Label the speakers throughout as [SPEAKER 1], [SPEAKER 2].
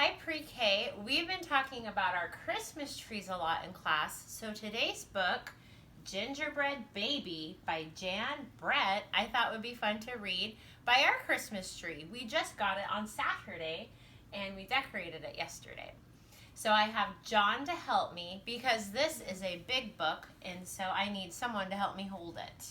[SPEAKER 1] Hi Pre-K. We've been talking about our Christmas trees a lot in class. So today's book, Gingerbread Baby by Jan Brett, I thought would be fun to read by our Christmas tree. We just got it on Saturday and we decorated it yesterday. So I have John to help me because this is a big book and so I need someone to help me hold it.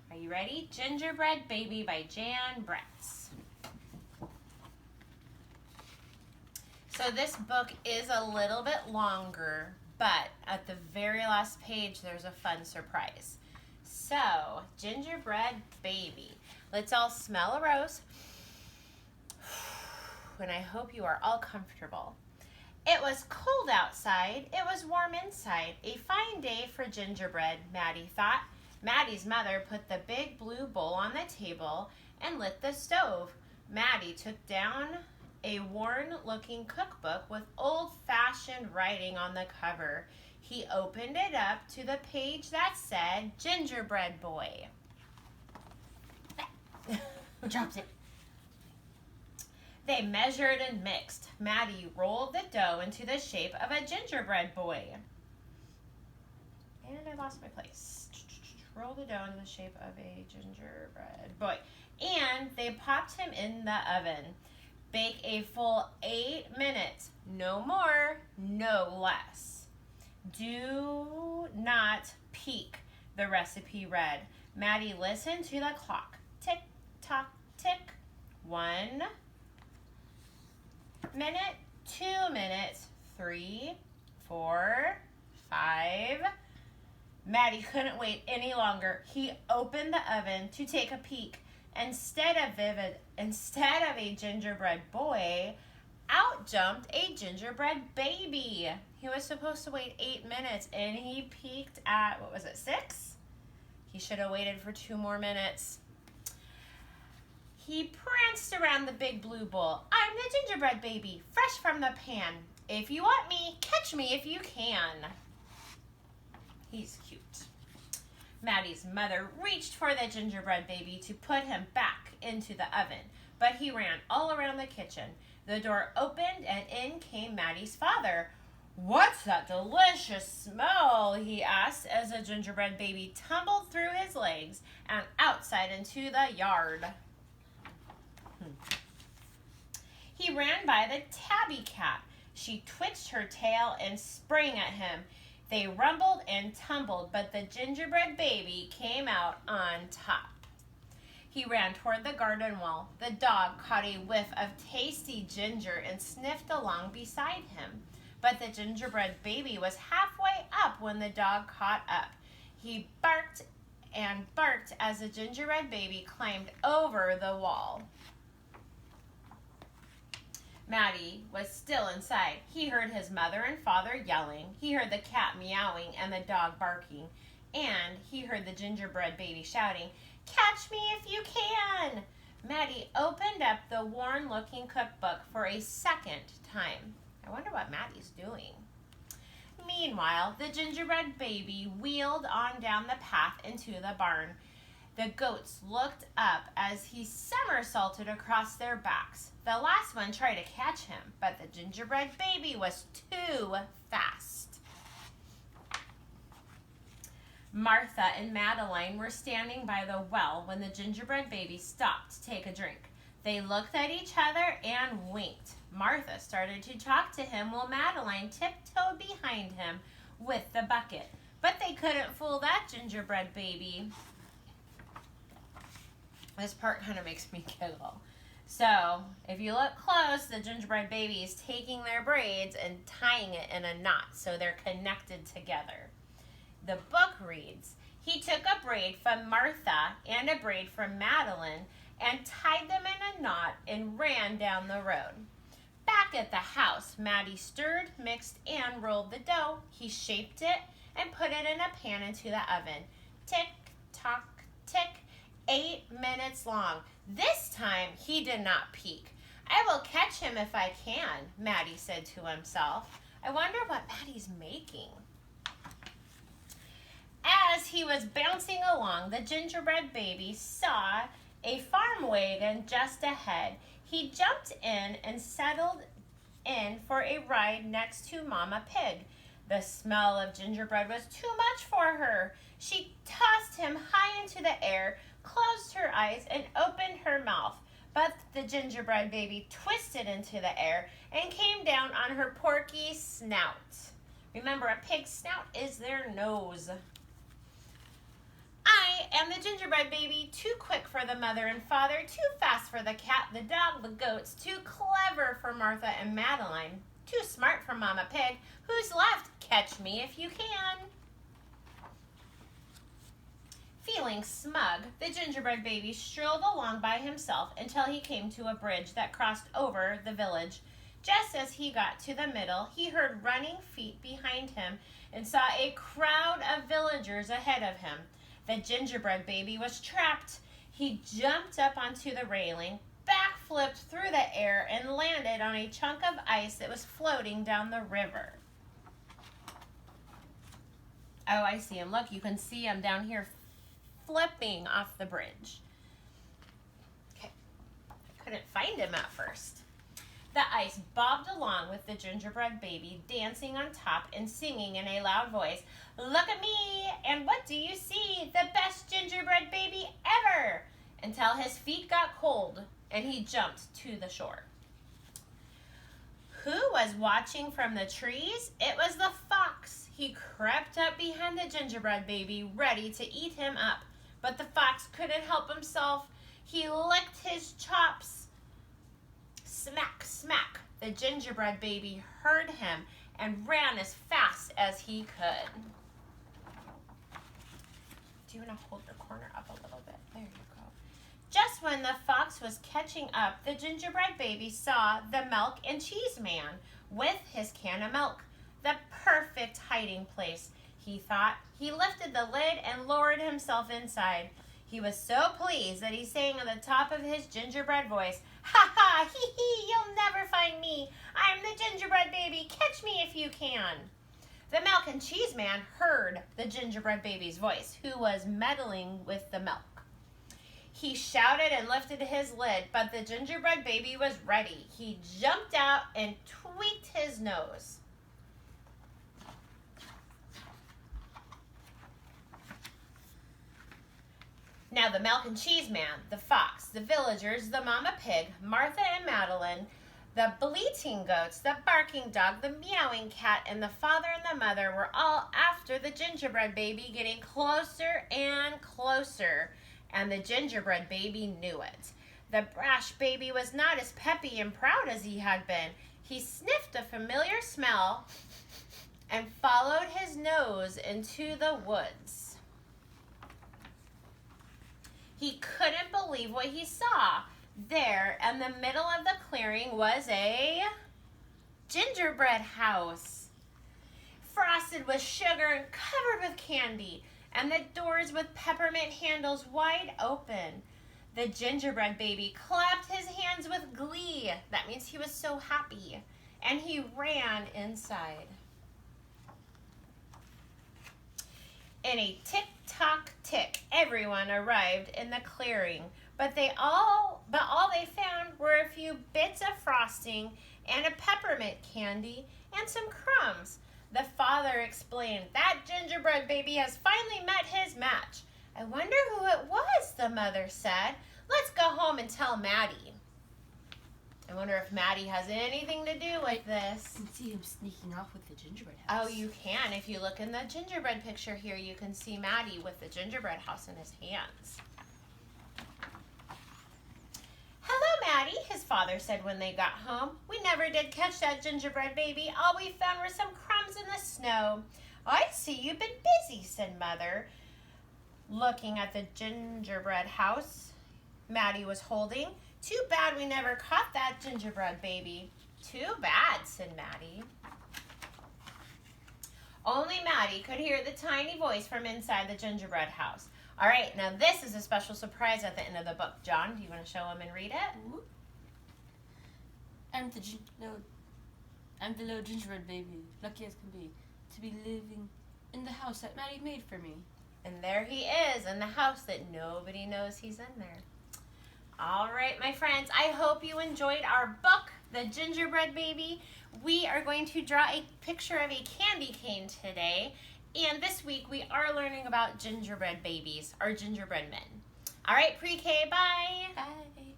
[SPEAKER 1] Are you ready? Gingerbread Baby by Jan Brett. So this book is a little bit longer, but at the very last page, there's a fun surprise. So, Gingerbread Baby. Let's all smell a rose. And I hope you are all comfortable. It was cold outside. It was warm inside. A fine day for gingerbread, Maddie thought. Maddie's mother put the big blue bowl on the table and lit the stove. Maddie took down a worn-looking cookbook with old-fashioned writing on the cover. He opened it up to the page that said, Gingerbread Boy. Drops it. They measured and mixed. Maddie rolled the dough into the shape of a gingerbread boy. And I lost my place. Roll the dough into the shape of a gingerbread boy. And they popped him in the oven. Bake a full 8 minutes. No more, no less. Do not peek, the recipe read. Maddie listened to the clock. Tick, tock, tick. 1 minute, 2 minutes, 3, 4, 5. Maddie couldn't wait any longer. He opened the oven to take a peek. Instead of a gingerbread boy, out jumped a gingerbread baby. He was supposed to wait 8 minutes, and he peeked at, 6? He should have waited for 2 more minutes. He pranced around the big blue bowl. I'm the gingerbread baby, fresh from the pan. If you want me, catch me if you can. He's cute. Maddie's mother reached for the gingerbread baby to put him back into the oven, but he ran all around the kitchen. The door opened and in came Maddie's father. What's that delicious smell? He asked as the gingerbread baby tumbled through his legs and outside into the yard. He ran by the tabby cat. She twitched her tail and sprang at him. They rumbled and tumbled, but the gingerbread baby came out on top. He ran toward the garden wall. The dog caught a whiff of tasty ginger and sniffed along beside him. But the gingerbread baby was halfway up when the dog caught up. He barked and barked as the gingerbread baby climbed over the wall. Maddie was still inside. He heard his mother and father yelling. He heard the cat meowing and the dog barking. And he heard the gingerbread baby shouting, catch me if you can. Maddie opened up the worn-looking cookbook for a second time. I wonder what Maddie's doing. Meanwhile, the gingerbread baby wheeled on down the path into the barn. The goats looked up as he somersaulted across their backs. The last one tried to catch him, but the gingerbread baby was too fast. Martha and Madeline were standing by the well when the gingerbread baby stopped to take a drink. They looked at each other and winked. Martha started to talk to him while Madeline tiptoed behind him with the bucket. But they couldn't fool that gingerbread baby. This part kind of makes me giggle. So, if you look close, the gingerbread baby is taking their braids and tying it in a knot so they're connected together. The book reads, he took a braid from Martha and a braid from Madeline and tied them in a knot and ran down the road. Back at the house, Maddie stirred, mixed, and rolled the dough. He shaped it and put it in a pan into the oven. Tick, tock, tick. 8 minutes long. This time, he did not peek. I will catch him if I can, Maddie said to himself. I wonder what Maddie's making. As he was bouncing along, the gingerbread baby saw a farm wagon just ahead. He jumped in and settled in for a ride next to Mama Pig. The smell of gingerbread was too much for her. She tossed him high into the air, closed her eyes, and opened her mouth. But the gingerbread baby twisted into the air and came down on her porky snout. Remember, a pig's snout is their nose. I am the gingerbread baby, too quick for the mother and father, too fast for the cat, the dog, the goats, too clever for Martha and Madeline, too smart for Mama Pig. Who's left? Catch me if you can. Feeling smug, the gingerbread baby strolled along by himself until he came to a bridge that crossed over the village. Just as he got to the middle, he heard running feet behind him and saw a crowd of villagers ahead of him. The gingerbread baby was trapped. He jumped up onto the railing, backflipped through the air, and landed on a chunk of ice that was floating down the river. Oh, I see him. Look, you can see him down here flipping off the bridge. Okay, I couldn't find him at first. The ice bobbed along with the gingerbread baby dancing on top and singing in a loud voice, "Look at me, and what do you see? The best gingerbread baby ever!" Until his feet got cold and he jumped to the shore. Who was watching from the trees? It was the fox. He crept up behind the gingerbread baby, ready to eat him up. But the fox couldn't help himself. He licked his chops. Smack, smack. The gingerbread baby heard him and ran as fast as he could. Do you want to hold the corner up a little bit? There you go. Just when the fox was catching up, the gingerbread baby saw the milk and cheese man with his can of milk. The perfect hiding place, he thought. He lifted the lid and lowered himself inside. He was so pleased that he sang at the top of his gingerbread voice, "Ha ha, hee hee, you'll never find me. I'm the gingerbread baby. Catch me if you can." The milk and cheese man heard the gingerbread baby's voice, who was meddling with the milk. He shouted and lifted his lid, but the gingerbread baby was ready. He jumped out and tweaked his nose. Now the milk and cheese man, the fox, the villagers, the Mama Pig, Martha and Madeline, the bleating goats, the barking dog, the meowing cat, and the father and the mother were all after the gingerbread baby, getting closer and closer, and the gingerbread baby knew it. The brash baby was not as peppy and proud as he had been. He sniffed a familiar smell and followed his nose into the woods. He couldn't believe what he saw. There, in the middle of the clearing, was a gingerbread house, frosted with sugar and covered with candy, and the doors with peppermint handles wide open. The gingerbread baby clapped his hands with glee. That means he was so happy. And he ran inside. In a tick-tock-tick, everyone arrived in the clearing, but all they found were a few bits of frosting and a peppermint candy and some crumbs. The father explained, "That gingerbread baby has finally met his match." "I wonder who it was," the mother said. "Let's go home and tell Maddie." I wonder if Maddie has anything to do with this.
[SPEAKER 2] You can see him sneaking off with the gingerbread house.
[SPEAKER 1] Oh, you can. If you look in the gingerbread picture here, you can see Maddie with the gingerbread house in his hands. "Hello, Maddie," his father said when they got home. "We never did catch that gingerbread baby. All we found were some crumbs in the snow." "I see you've been busy," said Mother, looking at the gingerbread house Maddie was holding. "Too bad we never caught that gingerbread baby." "Too bad," said Maddie. Only Maddie could hear the tiny voice from inside the gingerbread house. All right, now this is a special surprise at the end of the book. John, do you want to show him and read it?
[SPEAKER 2] I'm the little gingerbread baby, lucky as can be, to be living in the house that Maddie made for me.
[SPEAKER 1] And there he is in the house that nobody knows he's in there. All right, my friends, I hope you enjoyed our book the gingerbread baby. We are going to draw a picture of a candy cane today. And this week we are learning about gingerbread babies, or gingerbread men. All right, pre-K, bye.
[SPEAKER 2] Bye.